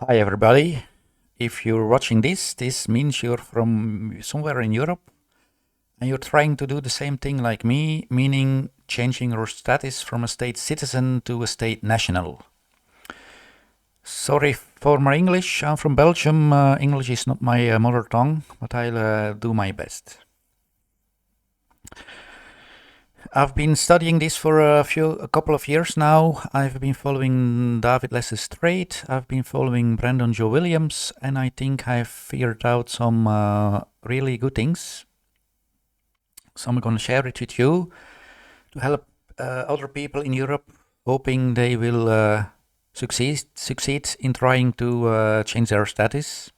Hi everybody. If you're watching this means you're from somewhere in Europe and you're trying to do the same thing like me, meaning changing your status from a state citizen to a state national. Sorry for my English, I'm from Belgium. English is not my mother tongue, but I'll do my best. I've been studying this for a couple of years now. I've been following David Leslie-Straight. I've been following Brandon Joe Williams, and I think I've figured out some really good things. So I'm going to share it with you to help other people in Europe, hoping they will succeed in trying to change their status.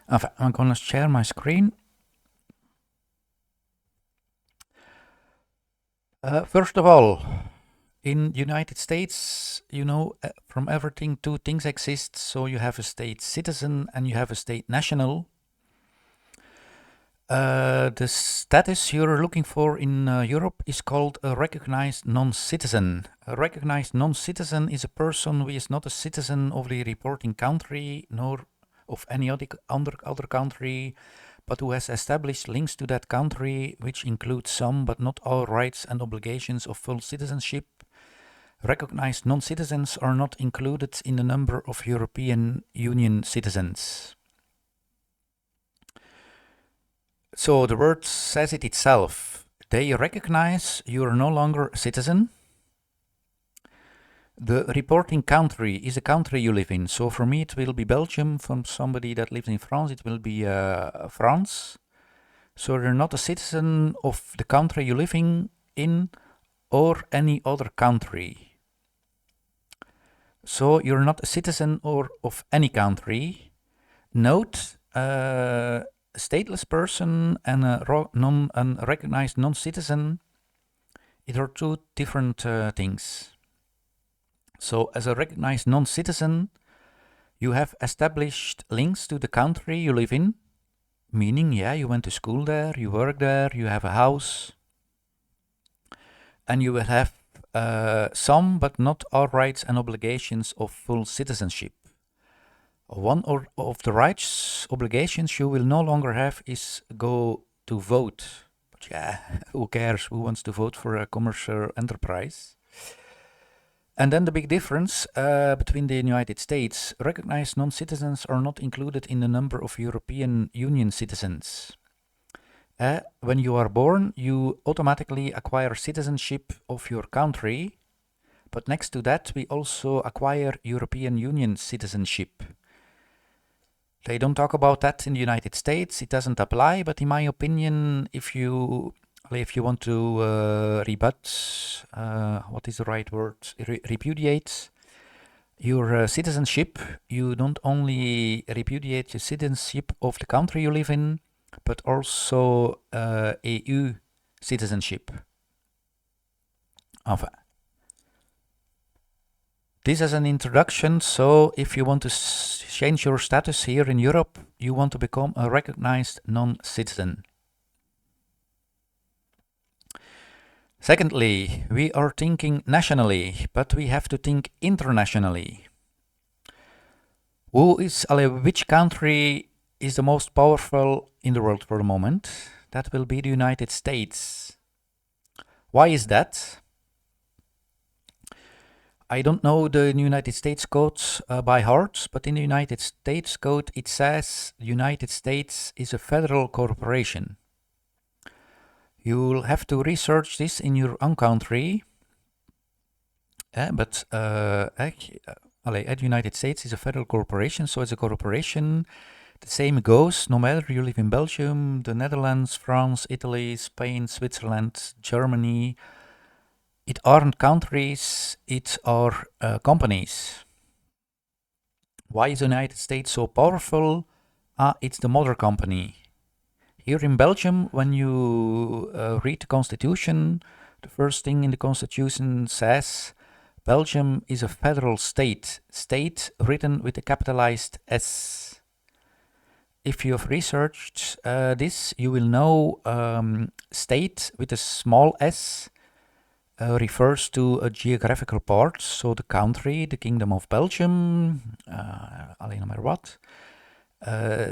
I'm going to share my screen. First of all, in United States, from everything, two things exist. So you have a state citizen and you have a state national. The status you're looking for in Europe is called a recognized non-citizen. A recognized non-citizen is a person who is not a citizen of the reporting country nor of any other country, but who has established links to that country, which include some but not all rights and obligations of full citizenship. Recognized non-citizens are not included in the number of European Union citizens. So the word says it itself. They recognize you are no longer a citizen. The reporting country is a country you live in. So for me, it will be Belgium. From somebody that lives in France, it will be France. So you're not a citizen of the country you live in or any other country. So you're not a citizen of any country. Note, a stateless person and a recognized non-citizen, it are two different things. So as a recognized non-citizen, you have established links to the country you live in, meaning, you went to school there, you work there, you have a house, and you will have some but not all rights and obligations of full citizenship. One of the rights, obligations you will no longer have is go to vote. But who cares? Who wants to vote for a commercial enterprise? And then the big difference between the United States, recognized non-citizens are not included in the number of European Union citizens. When you are born, you automatically acquire citizenship of your country, but next to that, we also acquire European Union citizenship. They don't talk about that in the United States. It doesn't apply, but in my opinion, if you want to rebut, what is the right word? Repudiate your citizenship, you don't only repudiate the citizenship of the country you live in, but also EU citizenship. Enfin. This is an introduction, so if you want to change your status here in Europe, you want to become a recognized non-citizen. Secondly, we are thinking nationally, but we have to think internationally. Which country is the most powerful in the world for the moment? That will be the United States. Why is that? I don't know the United States code by heart, but in the United States code it says the United States is a federal corporation. You'll have to research this in your own country, but the United States is a federal corporation, so it's a corporation. The same goes no matter you live in Belgium, the Netherlands, France, Italy, Spain, Switzerland, Germany. It aren't countries, it are companies. Why is the United States so powerful? It's the mother company. Here in Belgium, when you read the Constitution, the first thing in the Constitution says Belgium is a federal state. State written with a capitalized S. If you have researched this, you will know state with a small s refers to a geographical part, so the country, the Kingdom of Belgium, alleen no matter what.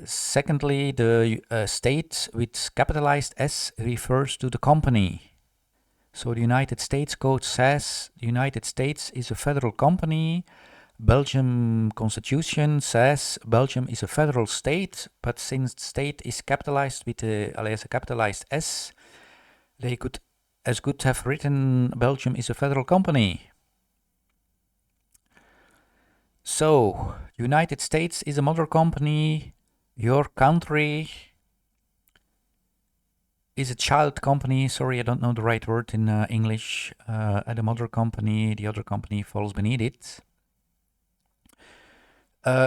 Secondly, the state with capitalized S refers to the company. So the United States Code says the United States is a federal company. Belgium Constitution says Belgium is a federal state, but since state is capitalized with a capitalized S, they could as good have written Belgium is a federal company. So, United States is a mother company, your country is a child company. Sorry, I don't know the right word in English. And the mother company, the other company falls beneath it.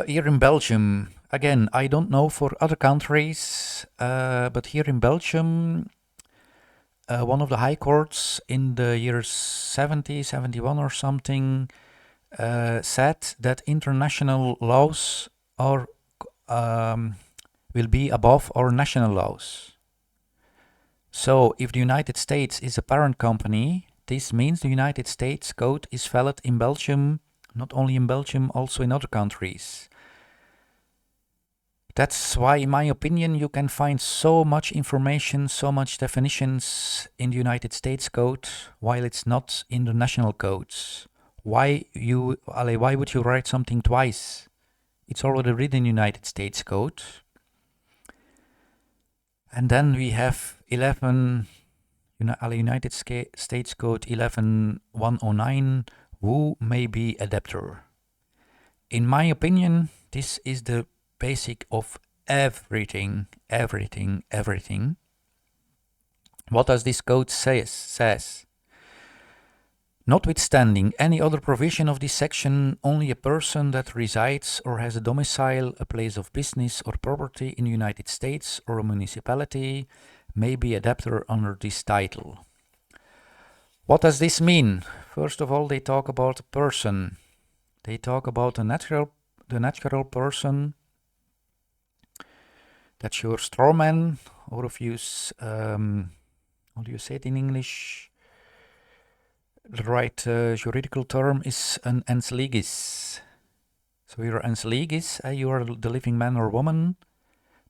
Here in Belgium, again, I don't know for other countries, but here in Belgium, one of the high courts in the years 70, 71 or something said that international laws are will be above our national laws. So if the United States is a parent company, this means the United States code is valid in Belgium, not only in Belgium, also in other countries. That's why, in my opinion, you can find so much information, so much definitions in the United States code, while it's not in the national codes. Why would you write something twice? It's already written in United States code. And then we have 11 United States Code 11109, who may be a debtor. In my opinion, this is the basic of everything. What does this code says? Notwithstanding any other provision of this section, only a person that resides or has a domicile, a place of business or property in the United States or a municipality may be a debtor under this title. What does this mean? First of all, they talk about a person. They talk about the natural person. That's your strawman, or if you use, how do you say it in English? The right juridical term is an ens legis. So you're ens legis, you are the living man or woman,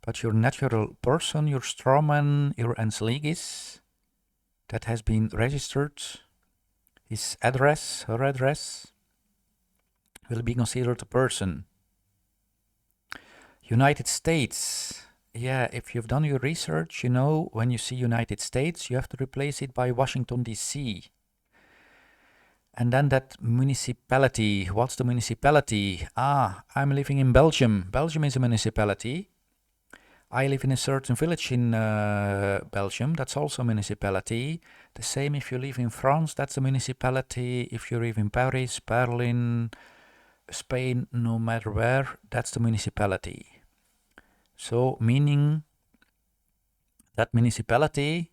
but your natural person, your strawman, your ens legis, that has been registered, his address, her address, will be considered a person. United States. Yeah, if you've done your research, you know when you see United States, you have to replace it by Washington, D.C. And then that municipality. What's the municipality? I'm living in Belgium. Belgium is a municipality. I live in a certain village in Belgium. That's also a municipality. The same if you live in France, that's a municipality. If you live in Paris, Berlin, Spain, no matter where, that's the municipality. So, meaning that municipality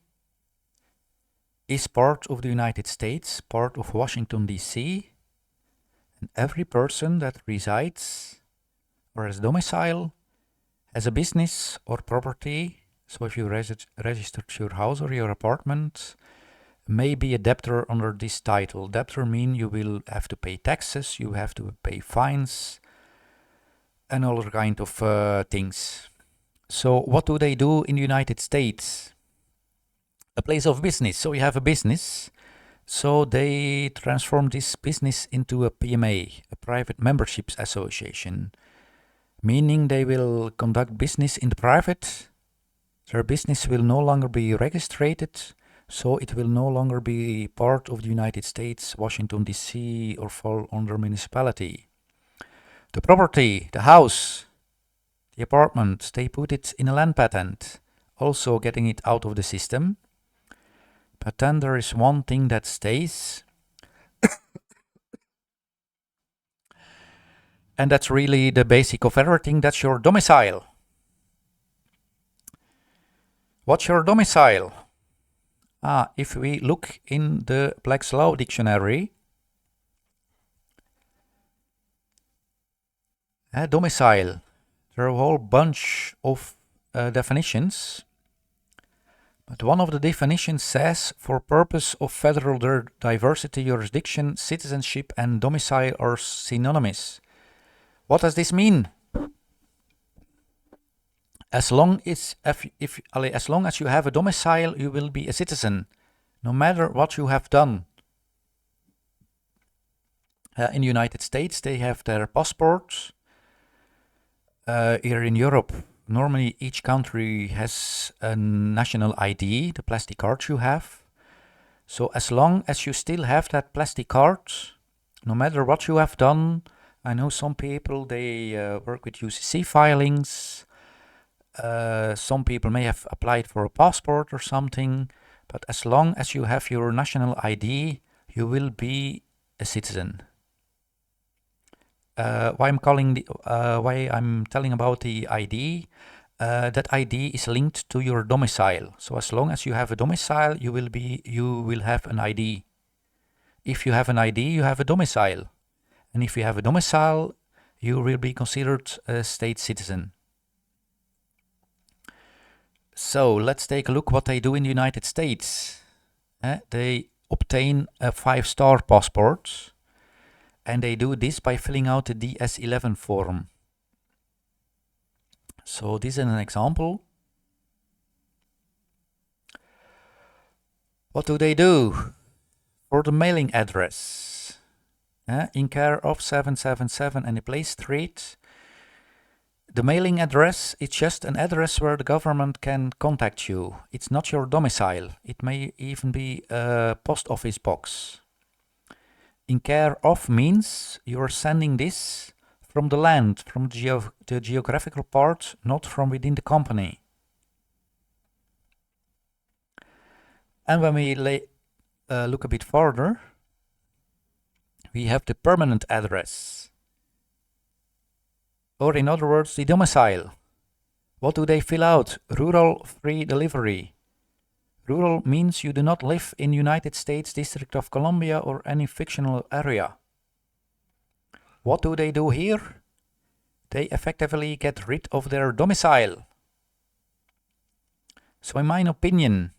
is part of the United States, part of Washington, D.C., and every person that resides or has domicile, has a business or property, so if you registered your house or your apartment, may be a debtor under this title. Debtor means you will have to pay taxes, you have to pay fines, and other kind of things. So what do they do in the United States? A place of business. So you have a business. So they transform this business into a PMA, a private memberships association, meaning they will conduct business in the private. Their business will no longer be registered, so it will no longer be part of the United States, Washington, D.C., or fall under municipality. The property, the house, the apartment, they put it in a land patent, also getting it out of the system. But then there is one thing that stays, and that's really the basic of everything. That's your domicile. What's your domicile? If we look in the Black's Law Dictionary, domicile, there are a whole bunch of definitions. But one of the definitions says, for purpose of federal diversity, jurisdiction, citizenship, and domicile are synonymous. What does this mean? As long as you have a domicile, you will be a citizen, no matter what you have done. In the United States, they have their passports. Here in Europe, normally each country has a national ID, the plastic card you have. So as long as you still have that plastic card, no matter what you have done, I know some people, they work with UCC filings. Some people may have applied for a passport or something, but as long as you have your national ID, you will be a citizen. Why I'm telling about the ID? That ID is linked to your domicile. So as long as you have a domicile, you will have an ID. If you have an ID, you have a domicile, and if you have a domicile, you will be considered a state citizen. So let's take a look what they do in the United States. They obtain a 5-star passport, and they do this by filling out the DS-11 form. So this is an example. What do they do? For the mailing address, in care of 777 Annie Place Street. The mailing address is just an address where the government can contact you. It's not your domicile. It may even be a post office box. In care of means you are sending this from the land, from the geographical part, not from within the company. And when we look a bit further, we have the permanent address. Or in other words, the domicile. What do they fill out? Rural free delivery. Rural means you do not live in United States District of Columbia or any fictional area. What do they do here? They effectively get rid of their domicile. So in my opinion,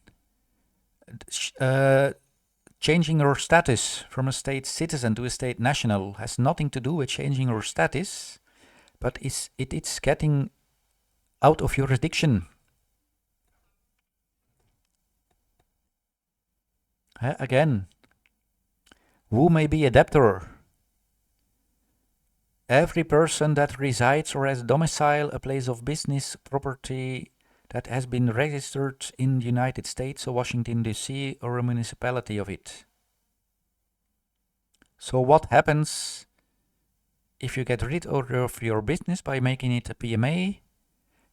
changing your status from a state citizen to a state national has nothing to do with changing your status, but it's getting out of jurisdiction. Again, who may be a debtor? Every person that resides or has domicile, a place of business, property that has been registered in the United States or Washington, D.C. or a municipality of it. So what happens if you get rid of your business by making it a PMA,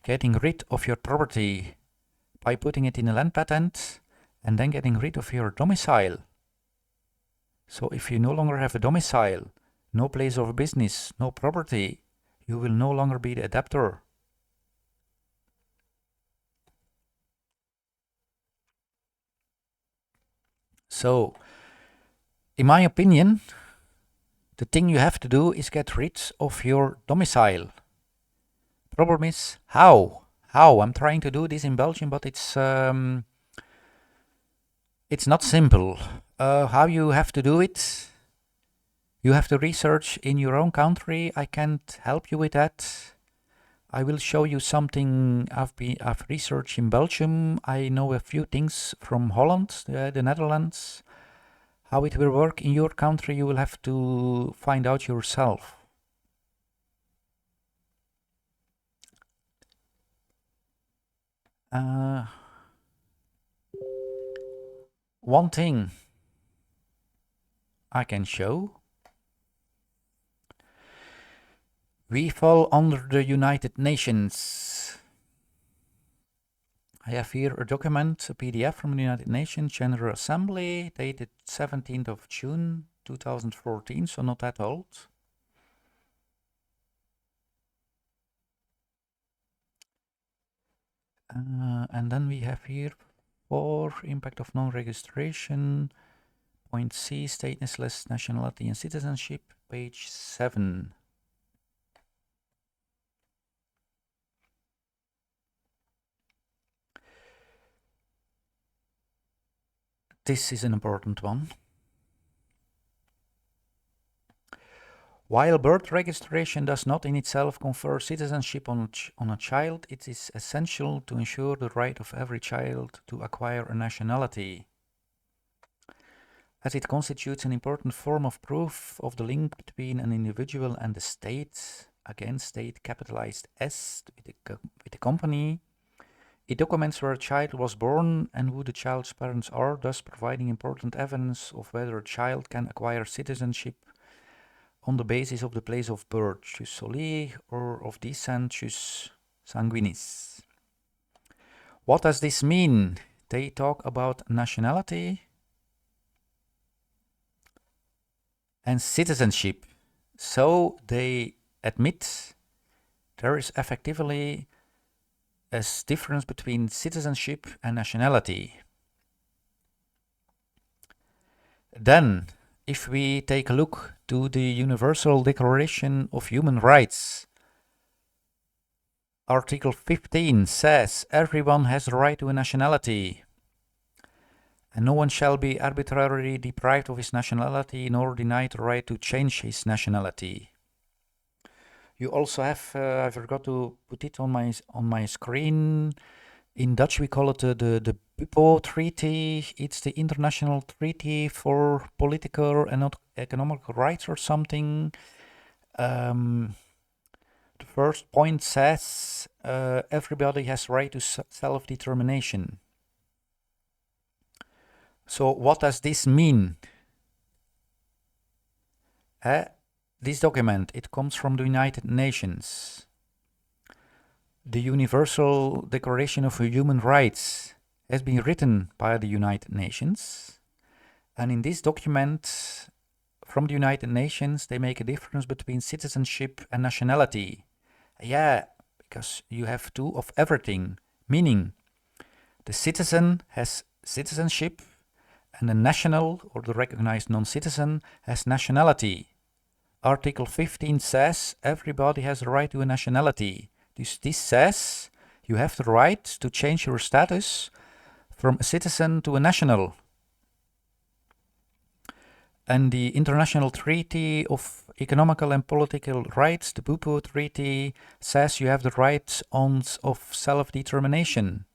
getting rid of your property by putting it in a land patent, and then getting rid of your domicile? So if you no longer have a domicile, no place of business, no property, you will no longer be the debtor. So, in my opinion, the thing you have to do is get rid of your domicile. Problem is, how? How? I'm trying to do this in Belgium, but it's not simple. How you have to do it? You have to research in your own country. I can't help you with that. I will show you something I've researched in Belgium. I know a few things from Holland, the Netherlands. How it will work in your country, you will have to find out yourself. One thing I can show. We fall under the United Nations. I have here a document, a PDF from the United Nations General Assembly, dated 17th of June 2014, so not that old. And then we have here for impact of non-registration, point C, stateless, nationality and citizenship, page 7. this is an important one. While birth registration does not in itself confer citizenship on a child, it is essential to ensure the right of every child to acquire a nationality, as it constitutes an important form of proof of the link between an individual and the state. Again, state capitalized S with the company. It documents where a child was born and who the child's parents are, thus providing important evidence of whether a child can acquire citizenship on the basis of the place of birth, jus soli, or of descent, jus sanguinis. What does this mean? They talk about nationality and citizenship. So they admit there is effectively a difference between citizenship and nationality. Then, if we take a look to the Universal Declaration of Human Rights, Article 15 says everyone has the right to a nationality, and no one shall be arbitrarily deprived of his nationality nor denied the right to change his nationality. You also have, I forgot to put it on my screen. In Dutch we call it the BUPO Treaty. It's the International Treaty for Political and Economic Rights or something. The first point says everybody has right to self-determination. So what does this mean? This document, it comes from the United Nations. The Universal Declaration of Human Rights has been written by the United Nations. And in this document from the United Nations, they make a difference between citizenship and nationality. Yeah, because you have two of everything, meaning the citizen has citizenship and the national or the recognized non-citizen has nationality. Article 15 says everybody has the right to a nationality. This says you have the right to change your status from a citizen to a national. And the International Treaty of Economical and Political Rights, the BUPO Treaty, says you have the right of self-determination.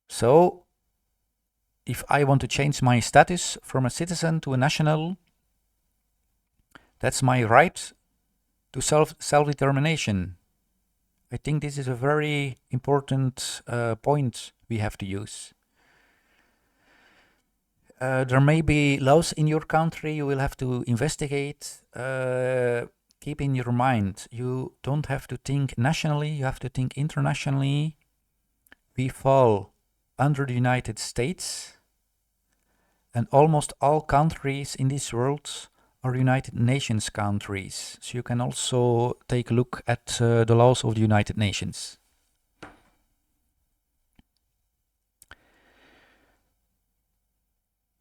So, if I want to change my status from a citizen to a national, that's my right to self-determination. I think this is a very important point we have to use. There may be laws in your country you will have to investigate. Keep in your mind, you don't have to think nationally, you have to think internationally. We fall under the United States, and almost all countries in this world are United Nations countries. So you can also take a look at the laws of the United Nations.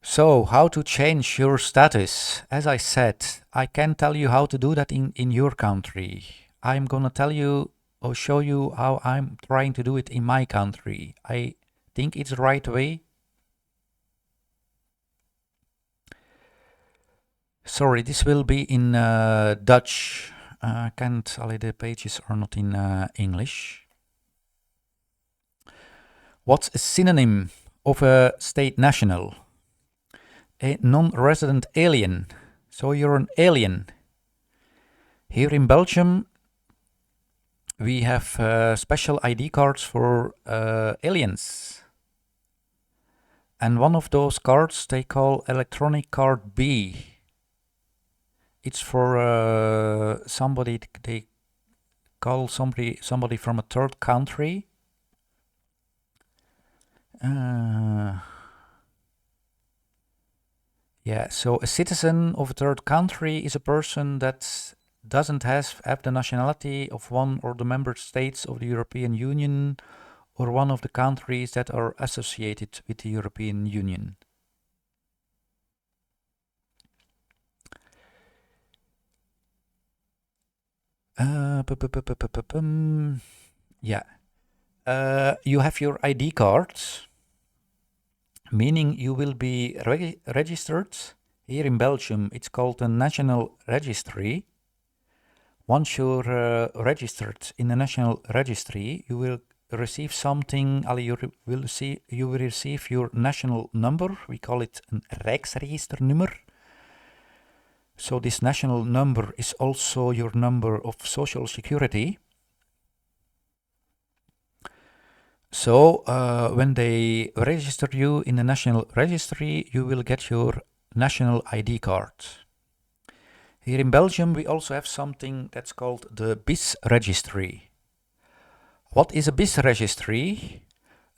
So, how to change your status? As I said, I can't tell you how to do that in your country. I'm gonna tell you or show you how I'm trying to do it in my country. I think it's the right way. Sorry, this will be in Dutch. The pages are not in English. What's a synonym of a state national? A non-resident alien. So you're an alien. Here in Belgium, we have special ID cards for aliens. And one of those cards they call electronic card B. It's for somebody, they call somebody from a third country. Yeah, so a citizen of a third country is a person that doesn't have the nationality of one or the member states of the European Union or one of the countries that are associated with the European Union. Yeah. You have your ID cards. meaning you will be registered. Here in Belgium, it's called a national registry. Once you're registered in the national registry, you will receive something. You will receive your national number. We call it een Rijksregisternummer. So this national number is also your number of social security. So when they register you in the national registry, you will get your national ID card. Here in Belgium, we also have something that's called the BIS registry. What is a BIS registry?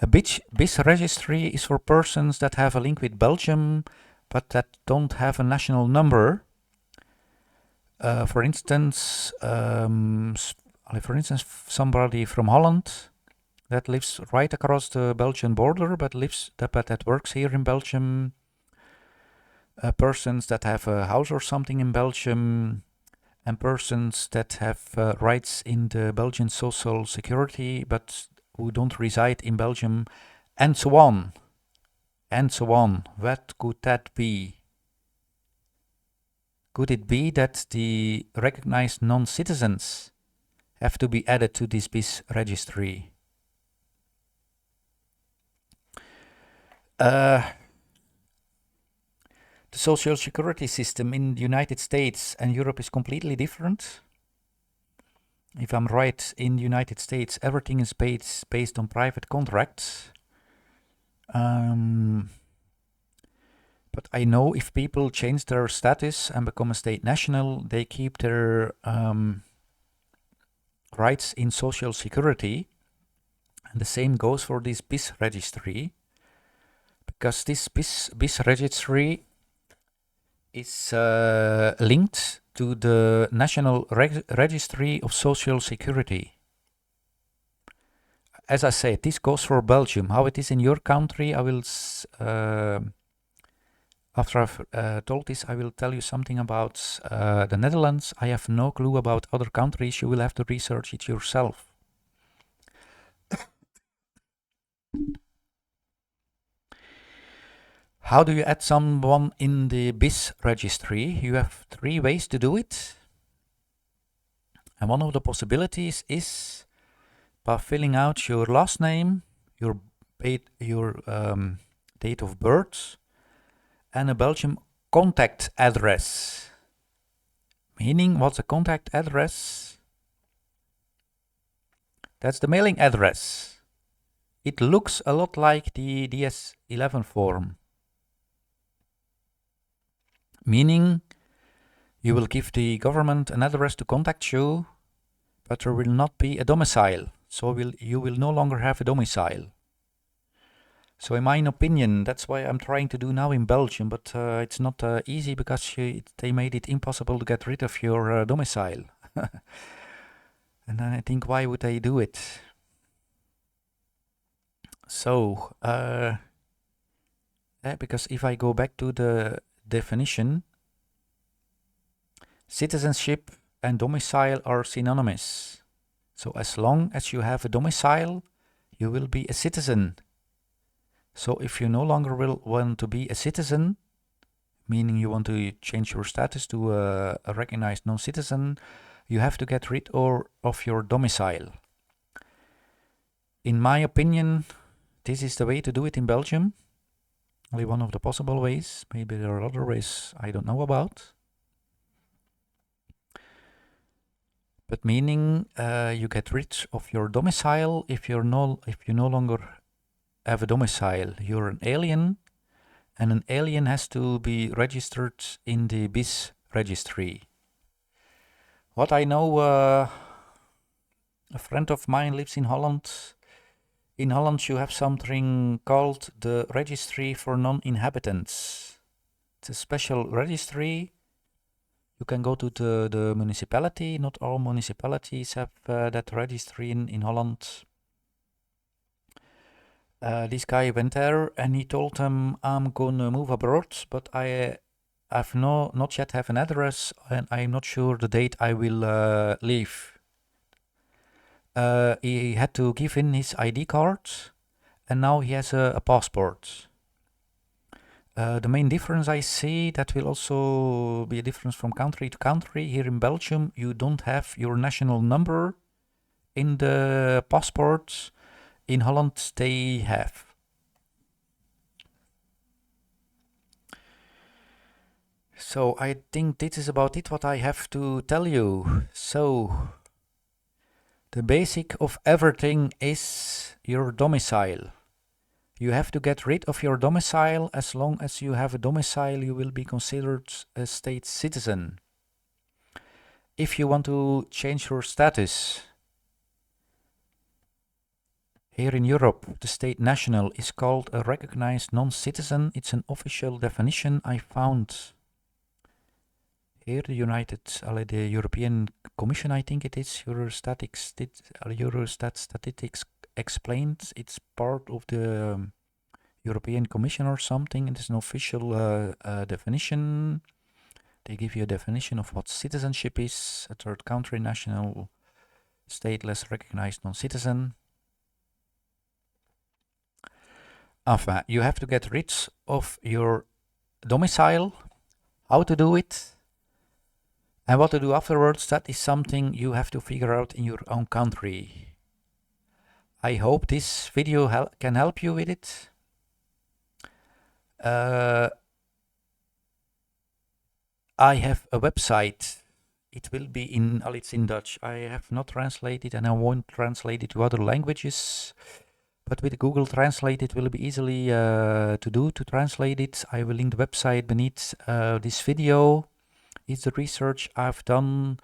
A BIS registry is for persons that have a link with Belgium, but that don't have a national number. For instance, somebody from Holland that lives right across the Belgian border, but that works here in Belgium. Persons that have a house or something in Belgium, and persons that have rights in the Belgian social security, but who don't reside in Belgium, and so on. And so on. What could that be? Could it be that the recognized non-citizens have to be added to this BIS registry? The social security system in the United States and Europe is completely different. If I'm right, in the United States, everything is based on private contracts. But I know if people change their status and become a state national, they keep their rights in social security. And the same goes for this BIS registry. Because this BIS registry is linked to the National Registry of Social Security. As I said, this goes for Belgium. How it is in your country, I will, after I've told this, I will tell you something about the Netherlands. I have no clue about other countries. You will have to research it yourself. How do you add someone in the BIS registry? You have 3 ways to do it. And one of the possibilities is by filling out your last name, your date of birth, and a Belgium contact address. Meaning, what's a contact address? That's the mailing address. It looks a lot like the DS11 form. Meaning, you will give the government an address to contact you, but there will not be a domicile. So you will no longer have a domicile. So in my opinion, that's why I'm trying to do now in Belgium, but it's not easy because they made it impossible to get rid of your domicile. And then I think, why would they do it? So, because if I go back to the definition, citizenship and domicile are synonymous. So as long as you have a domicile, you will be a citizen. So if you no longer will want to be a citizen, meaning you want to change your status to a recognized non-citizen, you have to get rid of your domicile. In my opinion, this is the way to do it in Belgium. Only one of the possible ways. Maybe there are other ways I don't know about. But meaning you get rid of your domicile if you no longer have a domicile. You're an alien, and an alien has to be registered in the BIS registry. What I know, a friend of mine lives in Holland. In Holland you have something called the Registry for Non-Inhabitants. It's a special registry. You can go to the municipality. Not all municipalities have that registry in Holland. This guy went there and he told them, I'm gonna move abroad, but I have not yet have an address and I'm not sure the date I will leave. He had to give in his ID card and now he has a passport. The main difference I see, that will also be a difference from country to country. Here in Belgium, you don't have your national number in the passport. In Holland, they have. So I think this is about it what I have to tell you. So the basic of everything is your domicile. You have to get rid of your domicile. As long as you have a domicile, you will be considered a state citizen. If you want to change your status, here in Europe, the state national is called a recognized non-citizen. It's an official definition I found here, the European Commission, I think it is, Eurostat Statistics explained. It's part of the European Commission or something. It is an official definition. They give you a definition of what citizenship is: a third country national, stateless, recognized non-citizen. Enfin, you have to get rid of your domicile. How to do it and what to do afterwards, that is something you have to figure out in your own country. I hope this video can help you with it. I have a website. It will be it's in Dutch. I have not translated and I won't translate it to other languages. But with Google Translate, it will be easily to translate it. I will link the website beneath this video. It's the research I've done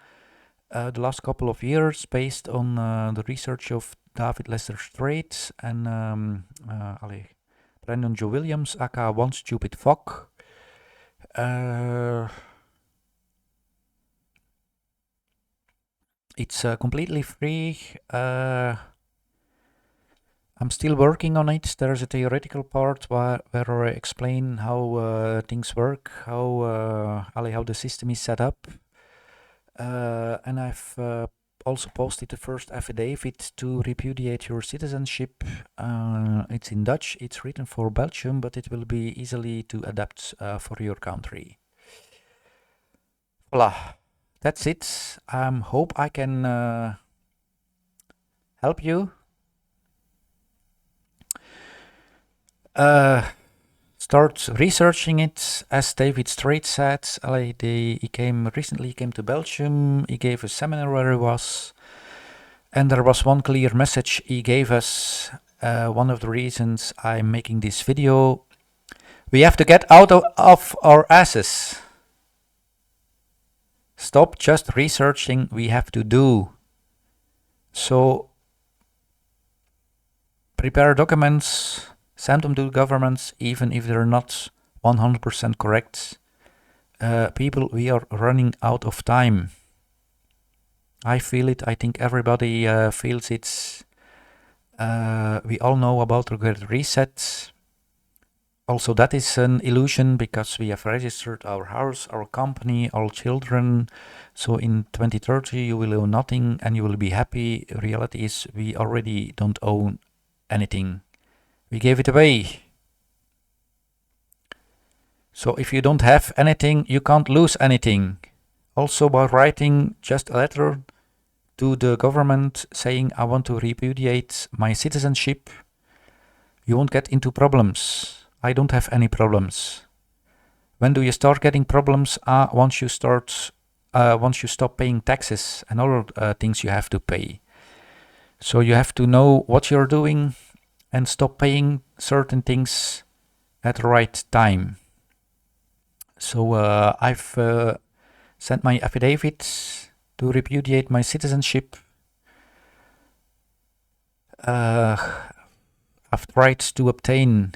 the last couple of years based on the research of David Lester-Strait and Brandon Joe Williams, aka One Stupid Fuck. It's completely free. I'm still working on it. There's a theoretical part where I explain how things work, how the system is set up. And I've also posted the first affidavit to repudiate your citizenship. It's in Dutch, it's written for Belgium, but it will be easily to adapt for your country. Voila, that's it. Hope I can help you. Start researching it. As David Strait said, he recently came to Belgium. He gave a seminar where he was, and there was one clear message he gave us. One of the reasons I'm making this video: we have to get out of our asses. Stop just researching. We have to do. So prepare documents. Send them to governments, even if they're not 100% correct. People, we are running out of time. I feel it. I think everybody feels it. We all know about the Great Reset. Also, that is an illusion because we have registered our house, our company, our children. So in 2030, you will own nothing and you will be happy. Reality is we already don't own anything. We gave it away. So if you don't have anything, you can't lose anything. Also, by writing just a letter to the government saying I want to repudiate my citizenship, you won't get into problems. I don't have any problems. When do you start getting problems? Once you stop paying taxes and other things you have to pay. So you have to know what you're doing and stop paying certain things at the right time. So I've sent my affidavit to repudiate my citizenship. I've tried to obtain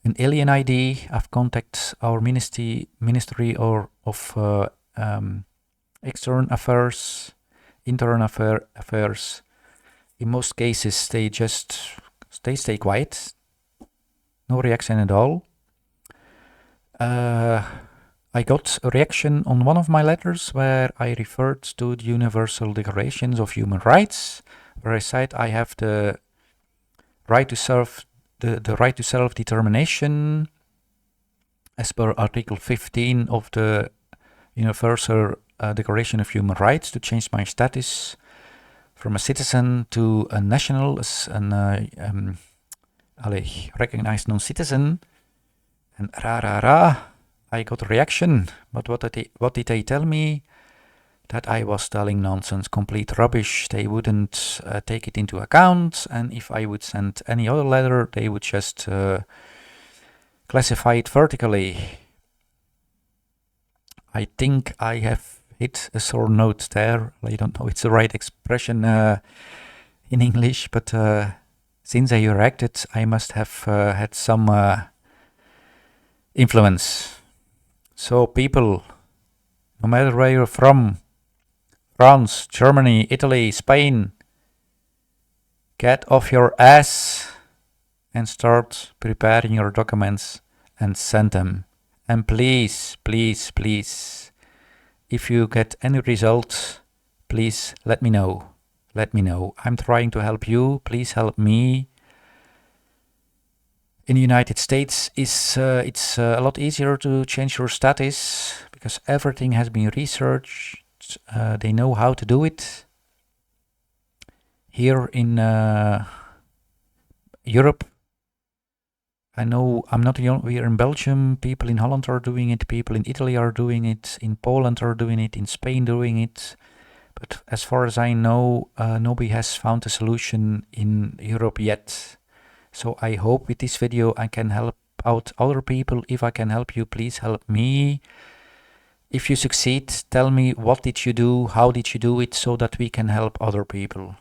an alien ID. I've contacted our Ministry of External Affairs, Internal Affairs. In most cases, they stay quiet, no reaction at all. I got a reaction on one of my letters where I referred to the Universal Declarations of Human Rights, where I said I have the right to self-determination, as per Article 15 of the Universal Declaration of Human Rights, to change my status from a citizen to a national, as an recognized non-citizen. And I got a reaction. But what did they tell me? That I was telling nonsense, complete rubbish. They wouldn't take it into account, and if I would send any other letter, they would just classify it vertically. I think I have hit a sore note there. I don't know it's the right expression in English, but since I reacted, I must have had some influence. So people, no matter where you're from, France, Germany, Italy, Spain, get off your ass and start preparing your documents and send them. And please, please, please, if you get any result, please let me know. Let me know. I'm trying to help you. Please help me. In the United States, it's a lot easier to change your status because everything has been researched. They know how to do it. Here in Europe, I know I'm not the only. We're in Belgium. People in Holland are doing it. People in Italy are doing it. In Poland are doing it. In Spain doing it. But as far as I know, nobody has found a solution in Europe yet. So I hope with this video I can help out other people. If I can help you, please help me. If you succeed, tell me what did you do, how did you do it, so that we can help other people.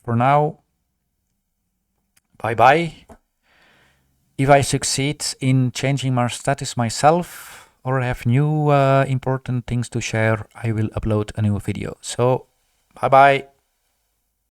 For now, bye-bye. If I succeed in changing my status myself or have new important things to share, I will upload a new video. So, bye-bye.